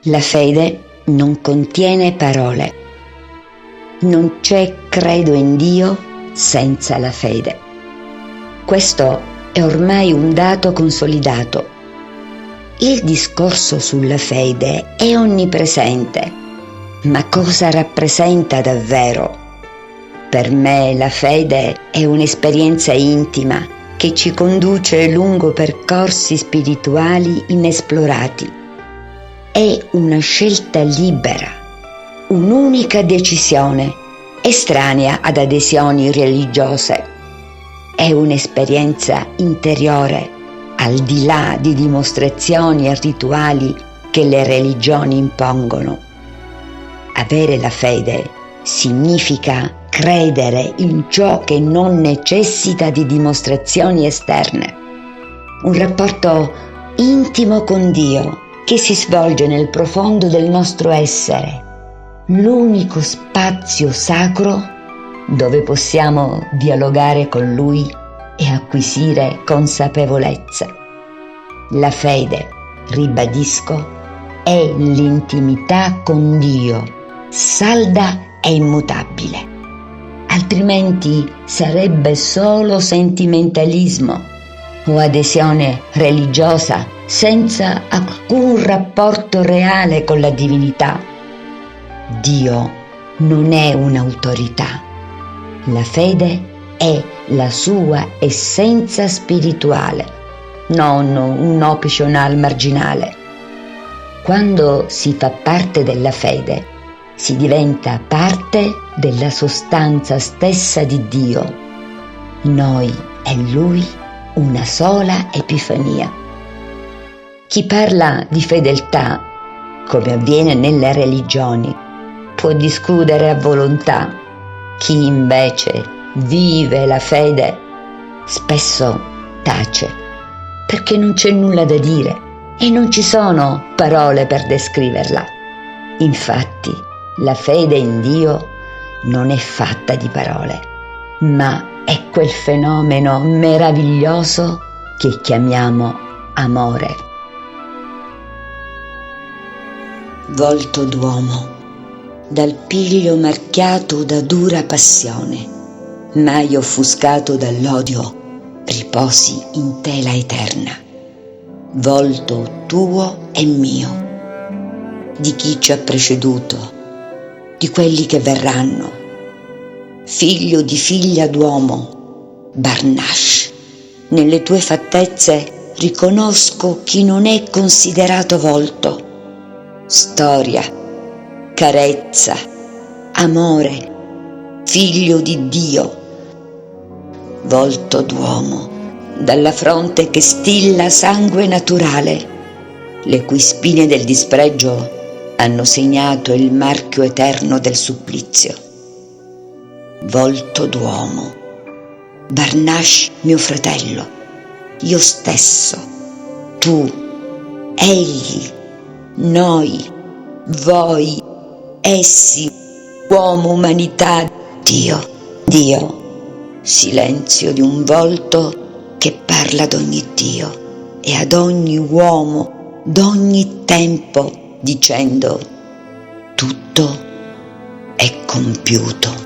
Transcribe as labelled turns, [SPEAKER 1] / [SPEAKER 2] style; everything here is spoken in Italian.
[SPEAKER 1] La fede non contiene parole. Non c'è credo in Dio senza la fede. Questo è ormai un dato consolidato. Il discorso sulla fede è onnipresente, ma cosa rappresenta davvero? Per me la fede è un'esperienza intima che ci conduce lungo percorsi spirituali inesplorati. È una scelta libera, un'unica decisione, estranea ad adesioni religiose. È un'esperienza interiore, al di là di dimostrazioni e rituali che le religioni impongono. Avere la fede significa credere in ciò che non necessita di dimostrazioni esterne. Un rapporto intimo con Dio che si svolge nel profondo del nostro essere, l'unico spazio sacro dove possiamo dialogare con Lui e acquisire consapevolezza. La fede, ribadisco, è l'intimità con Dio, salda e immutabile. Altrimenti sarebbe solo sentimentalismo o adesione religiosa senza alcun rapporto reale con la divinità. Dio non è un'autorità. La fede è la sua essenza spirituale, non un optional marginale. Quando si fa parte della fede, si diventa parte della sostanza stessa di Dio. Noi e Lui una sola epifania. Chi parla di fedeltà, come avviene nelle religioni, può discutere a volontà. Chi invece vive la fede spesso tace, perché non c'è nulla da dire e non ci sono parole per descriverla. Infatti, la fede in Dio non è fatta di parole, ma è quel fenomeno meraviglioso che chiamiamo amore. Volto d'uomo, dal piglio marchiato da dura passione, mai offuscato dall'odio, riposi in tela eterna. Volto tuo e mio, di chi ci ha preceduto, di quelli che verranno, figlio di figlia d'uomo, Barnash, nelle tue fattezze riconosco chi non è considerato volto. Storia, carezza, amore, figlio di Dio, volto d'uomo, dalla fronte che stilla sangue naturale, le cui spine del dispregio hanno segnato il marchio eterno del supplizio. Volto d'uomo, Barnash mio fratello, io stesso, tu, egli, noi, voi, essi, uomo, umanità, Dio, silenzio di un volto che parla ad ogni Dio e ad ogni uomo d'ogni tempo, dicendo: tutto è compiuto.